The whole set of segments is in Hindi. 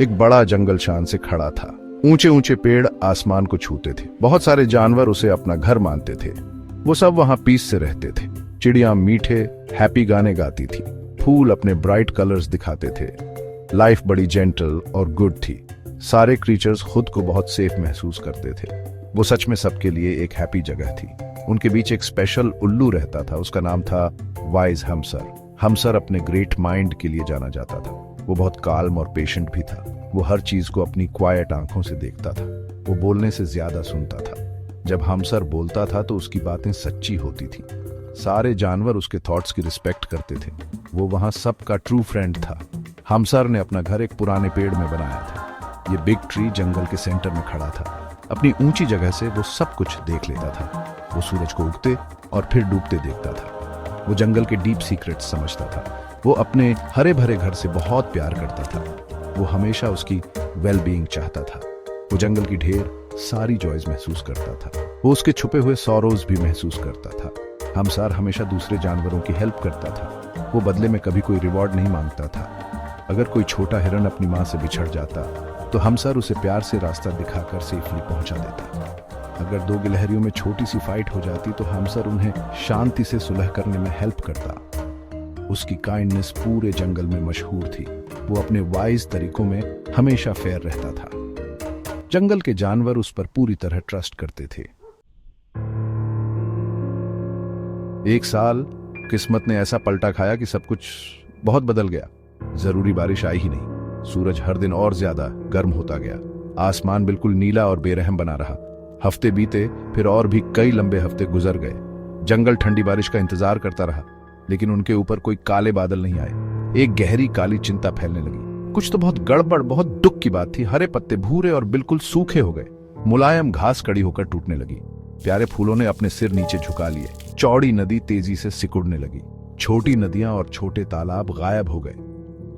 एक बड़ा जंगल शान से खड़ा था। ऊंचे ऊंचे पेड़ आसमान को छूते थे। बहुत सारे जानवर उसे अपना घर मानते थे। वो सब वहां पीस से रहते थे। चिड़िया मीठे हैप्पी गाने गाती थी। फूल अपने ब्राइट कलर्स दिखाते थे। लाइफ बड़ी जेंटल और गुड थी। सारे क्रीचर्स खुद को बहुत सेफ महसूस करते थे। वो सच में सबके लिए एक हैप्पी जगह थी। उनके बीच एक स्पेशल उल्लू रहता था। उसका नाम था वाइज हमसर। हमसर अपने ग्रेट माइंड के लिए जाना जाता था। वो बहुत काल्म और पेशेंट भी था। वो हर चीज को अपनी क्वाइट आंखों से देखता था। वो बोलने से ज्यादा सुनता था। जब हमसर बोलता था तो उसकी बातें सच्ची होती थी। सारे जानवर उसके थॉट्स की रिस्पेक्ट करते थे। वो वहां सबका ट्रू फ्रेंड था। हमसर ने अपना घर एक पुराने पेड़ में बनाया था। ये बिग ट्री जंगल के सेंटर में खड़ा था। अपनी ऊंची जगह से वो सब कुछ देख लेता था। वो सूरज को उगते और फिर डूबते देखता था। वो जंगल के डीप सीक्रेट्स समझता था। वो अपने हरे भरे घर से बहुत प्यार करता था। वो हमेशा उसकी वेल बीइंग चाहता था। वो जंगल की ढेर सारी जॉयज महसूस करता था। वो उसके छुपे हुए सॉरोज भी महसूस करता था। हमसर हमेशा दूसरे जानवरों की हेल्प करता था। वो बदले में कभी कोई रिवॉर्ड नहीं मांगता था। अगर कोई छोटा हिरन अपनी मां से बिछड़ जाता तो हमसर उसे प्यार से रास्ता दिखाकर सेफली पहुंचा देता। अगर दो गिलहरियों में छोटी सी फाइट हो जाती तो हमसर उन्हें शांति से सुलह करने में हेल्प करता। उसकी काइंडनेस पूरे जंगल में मशहूर थी। वो अपने वाइज तरीकों में हमेशा फेयर रहता था। जंगल के जानवर उस पर पूरी तरह ट्रस्ट करते थे। एक साल किस्मत ने ऐसा पलटा खाया कि सब कुछ बहुत बदल गया। जरूरी बारिश आई ही नहीं। सूरज हर दिन और ज्यादा गर्म होता गया। आसमान बिल्कुल नीला और बेरहम बना रहा। हफ्ते बीते, फिर और भी कई लंबे हफ्ते गुजर गए। जंगल ठंडी बारिश का इंतजार करता रहा, लेकिन उनके ऊपर कोई काले बादल नहीं आए। एक गहरी काली चिंता फैलने लगी। कुछ तो बहुत गड़बड़, बहुत दुख की बात थी। हरे पत्ते भूरे और बिल्कुल सूखे हो गए। मुलायम घास कड़ी होकर टूटने लगी। प्यारे फूलों ने अपने सिर नीचे झुका लिए। चौड़ी नदी तेजी से सिकुड़ने लगी। छोटी नदियां और छोटे तालाब गायब हो गए।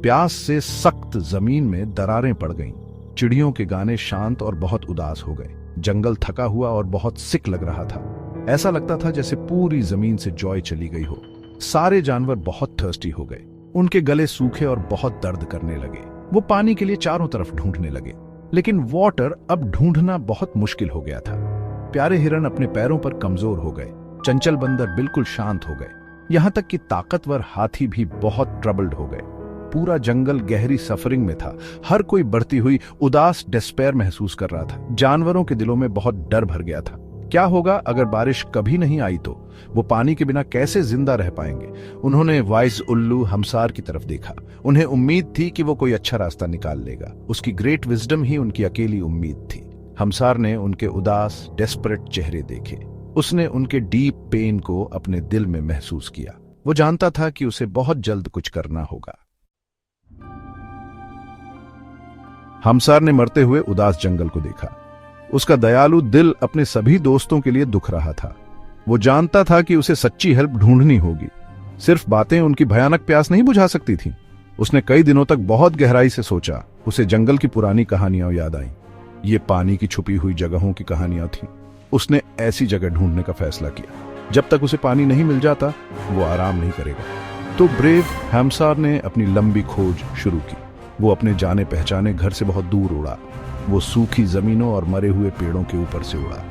प्यास से सख्त जमीन में दरारें पड़ गईं। चिड़ियों के गाने शांत और बहुत उदास हो गए। जंगल थका हुआ और बहुत सिक लग रहा था। ऐसा लगता था जैसे पूरी जमीन से जॉय चली गई हो। सारे जानवर बहुत थर्स्टी हो गए। उनके गले सूखे और बहुत दर्द करने लगे। वो पानी के लिए चारों तरफ ढूंढने लगे, लेकिन वाटर अब ढूंढना बहुत मुश्किल हो गया था। प्यारे हिरन अपने पैरों पर कमजोर हो गए। चंचल बंदर बिल्कुल शांत हो गए। यहां तक कि ताकतवर हाथी भी बहुत ट्रबल्ड हो गए। पूरा जंगल गहरी सफरिंग में था। हर कोई बढ़ती हुई उदास डिस्पेयर महसूस कर रहा था। जानवरों के दिलों में बहुत डर भर गया था। क्या होगा अगर बारिश कभी नहीं आई तो? वो पानी के बिना कैसे जिंदा रह पाएंगे? उन्होंने वाइज उल्लू हमसार की तरफ देखा। उन्हें उम्मीद थी कि वो कोई अच्छा रास्ता निकाल लेगा। उसकी ग्रेट विजडम ही उनकी अकेली उम्मीद थी। हमसार ने उनके उदास डेस्परेट चेहरे देखे। उसने उनके डीप पेन को अपने दिल में महसूस किया। वो जानता था कि उसे बहुत जल्द कुछ करना होगा। हमसार ने मरते हुए उदास जंगल को देखा। उसका दयालु दिल अपने सभी दोस्तों के लिए दुख रहा था। वो जानता था कि उसे सच्ची हेल्प ढूंढनी होगी। सिर्फ बातें उनकी भयानक प्यास नहीं बुझा सकती थीं। उसने कई दिनों तक बहुत गहराई से सोचा। उसे जंगल की पुरानी कहानियां याद आईं। ये पानी की छुपी हुई जगहों की कहानियां थीं। उसने ऐसी जगह ढूंढने का फैसला किया। जब तक उसे पानी नहीं मिल जाता, वो आराम नहीं करेगा। तो ब्रेव हमसार ने अपनी लंबी खोज शुरू की। वो अपने जाने पहचाने घर से बहुत दूर उड़ा। वो सूखी जमीनों और मरे हुए पेड़ों के ऊपर से उड़ा।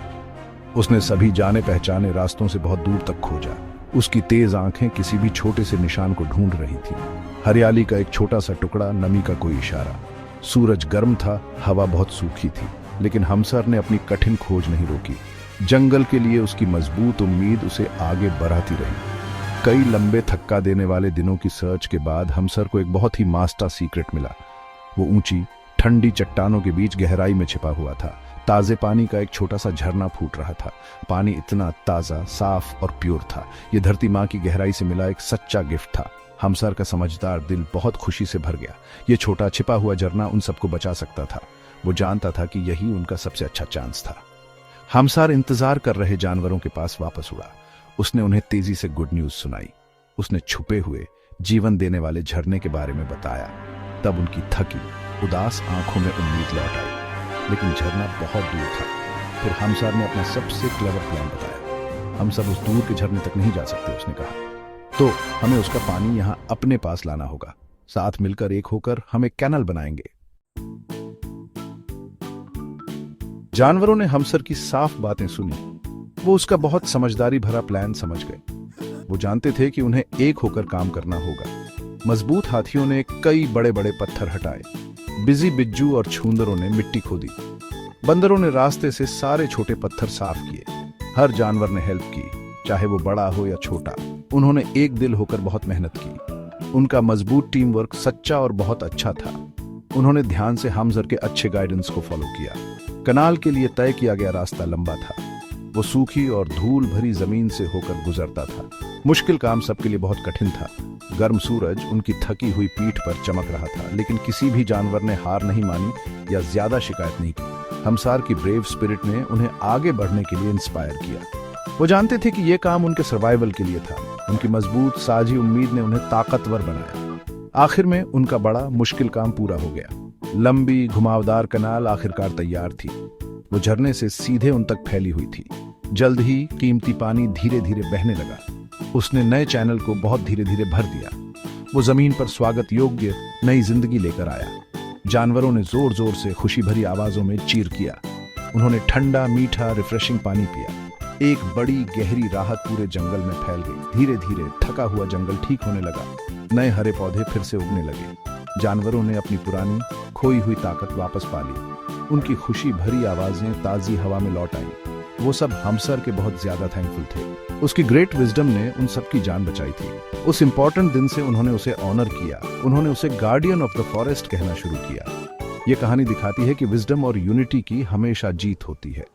उसने सभी जाने पहचाने रास्तों से बहुत दूर तक खोजा। उसकी तेज आंखें किसी भी छोटे से निशान को ढूंढ रही थी। हरियाली का एक छोटा सा टुकड़ा, नमी का कोई इशारा। सूरज गर्म था, हवा बहुत सूखी थी, लेकिन हमसर ने अपनी कठिन खोज नहीं रोकी। जंगल के लिए उसकी मजबूत उम्मीद उसे आगे बढ़ाती रही। कई लंबे थक्का देने वाले दिनों की सर्च के बाद हमसर को एक बहुत ही मास्टर सीक्रेट मिला। वो ऊंची ठंडी चट्टानों के बीच गहराई में छिपा हुआ था। ताजे पानी का एक छोटा सा झरना फूट रहा था। पानी इतना ताजा, साफ और प्योर था। ये धरती माँ की गहराई से मिला एक सच्चा गिफ्ट था। हमसर का समझदार दिल बहुत खुशी से भर गया। ये छोटा छिपा हुआ झरना उन सबको बचा सकता था। वो जानता था कि यही उनका सबसे अच्छा चांस था। हमसर इंतजार कर रहे जानवरों के पास वापस उड़ा। उसने उन्हें तेजी से गुड न्यूज सुनाई। उसने छुपे हुए जीवन देने वाले झरने के बारे में बताया। तब उनकी थकी उदास आंखों में उम्मीद लौट आई। लेकिन झरना बहुत दूर था। फिर हमसर ने अपना सबसे क्लेवर प्लान बताया। हम सब उस दूर के झरने तक नहीं जा सकते, उसने कहा। तो हमें उसका पानी यहाँ अपने पास लाना होगा। साथ मिलकर एक होकर हम एक कैनल बनाएंगे। जानवरों ने हमसर की साफ बातें सुनी। वो उसका बहुत समझदारी भरा प्लान समझ गए। वो जानते थे कि उन्हें एक होकर काम करना होगा। मजबूत हाथियों ने कई बड़े बड़े पत्थर हटाए। बिजी बिज्जू और छूंदरों ने मिट्टी खोदी। बंदरों ने रास्ते से सारे छोटे पत्थर साफ किए। हर जानवर ने हेल्प की, चाहे वो बड़ा हो या छोटा। उन्होंने एक दिल होकर बहुत मेहनत की। उनका मजबूत टीम वर्क सच्चा और बहुत अच्छा था। उन्होंने ध्यान से हमजर के अच्छे गाइडेंस को फॉलो किया। कनाल के लिए तय किया गया रास्ता लंबा था। वो सूखी और धूल भरी जमीन से होकर गुजरता था। मुश्किल काम सबके लिए बहुत कठिन था। गर्म सूरज उनकी थकी हुई पीठ पर चमक रहा था, लेकिन किसी भी जानवर ने हार नहीं मानी या ज्यादा शिकायत नहीं की। हमसार की ब्रेव स्पिरिट ने उन्हें आगे बढ़ने के लिए इंस्पायर किया। वो जानते थे कि यह काम उनके सर्वाइवल के लिए था। उनकी मजबूत साझी उम्मीद ने उन्हें ताकतवर बनाया। आखिर में उनका बड़ा मुश्किल काम पूरा हो गया। लंबी घुमावदार कनाल आखिरकार तैयार थी। वो झरने से सीधे उन तक फैली हुई थी। जल्द ही कीमती पानी धीरे धीरे बहने लगा। उसने नए चैनल को बहुत धीरे धीरे भर दिया। वो जमीन पर स्वागत योग्य नई जिंदगी लेकर आया। जानवरों ने जोर जोर से खुशी भरी आवाजों में चीर किया। उन्होंने ठंडा मीठा रिफ्रेशिंग पानी पिया। एक बड़ी गहरी राहत पूरे जंगल में फैल गई। धीरे धीरे थका हुआ जंगल ठीक होने लगा। नए हरे पौधे फिर से उगने लगे। जानवरों ने अपनी पुरानी खोई हुई ताकत वापस पा ली। उनकी खुशी भरी आवाजें ताजी हवा में लौट आईं। वो सब हमसर के बहुत ज्यादा थैंकफुल थे। उसकी ग्रेट विजडम ने उन सबकी जान बचाई थी। उस इंपॉर्टेंट दिन से उन्होंने उसे ऑनर किया। उन्होंने उसे गार्डियन ऑफ द फॉरेस्ट कहना शुरू किया। ये कहानी दिखाती है कि विजडम और यूनिटी की हमेशा जीत होती है।